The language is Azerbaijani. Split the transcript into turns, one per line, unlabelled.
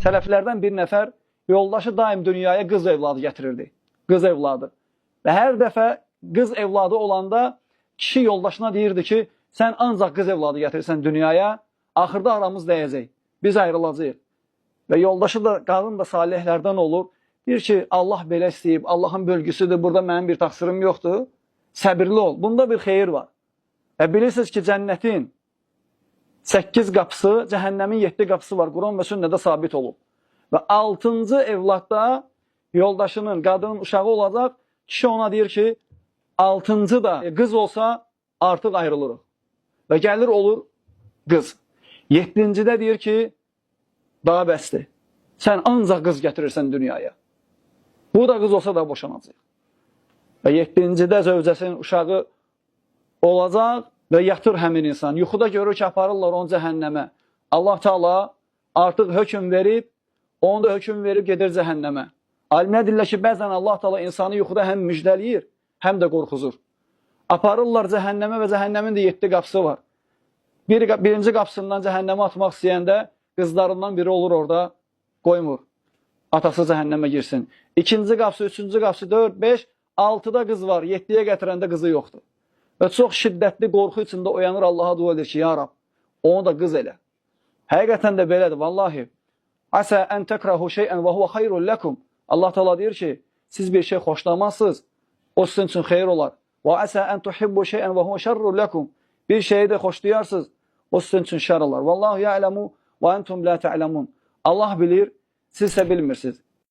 Sələflərdən bir nəfər yoldaşı daim dünyaya qız evladı gətirirdi. Qız evladı. Və hər dəfə qız evladı olanda kişi yoldaşına deyirdi ki, sən ancaq qız evladı gətirirsən dünyaya, axırda aramız dəyəcək, biz ayrılacağıq. Və yoldaşı da, qadın da salihlərdən olur. Deyir ki, Allah belə istəyib, Allahın bölgüsüdür, burada mənim bir təqsirim yoxdur. Səbirli ol, bunda bir xeyir var. Və bilirsiniz ki, cənnətin 8 qapısı, cəhənnəmin 7 qapısı var. Quran və sünnədə sabit olub. Və 6-cı evladda yoldaşının, qadının uşağı olacaq. Kişi ona deyir ki, 6-cı da qız olsa artıq ayrılırıq. Və gəlir olur qız. 7-cidə deyir ki, daha bəsdir. Sən ancaq qız gətirirsən dünyaya. Bu da qız olsa da boşanacaq. Və 7-cidə zövcəsinin uşağı olacaq və yatır həmin insan. Yuxuda görür ki, aparırlar onu cəhənnəmə. Allah Teala artıq hökm verib, onu da hökm verib gedir cəhənnəmə. Alimlər deyirlər ki, bəzən Allah Teala insanı yuxuda həm müjdəliyir, həm də qorxuzur. Aparırlar cəhənnəmə və cəhənnəmin də 7 qapısı var. Birinci qapısından cəhənnəmə atmaq istəyəndə qızlarından biri olur orada, qoymur. Atası cəhənnəmə girsin. İkinci qapısı, üçüncü qapısı, 4, 5, 6-da qız var, 7-yə gətirəndə qızı yoxdur. Və çox şiddətli qorxu içində oyanır, Allaha dua edir ki, ya Rab, onu da qız elə. Həqiqətən də belədir, vallahi. Əsə ən təkrahu şeyən və huvə xayrun ləkum. Allah Teala deyir ki, siz bir şey xoşlamazsınız, o sizin üçün xeyir olar. Və əsə ən tuhibbu şeyən və huvə şərrun ləkum. Bir şeyi də xoşlayarsınız, o sizin üçün şər olar. Vallahu ya'lemu və entum la ta'lemun. Allah bilir, siz isə bilmirsiniz.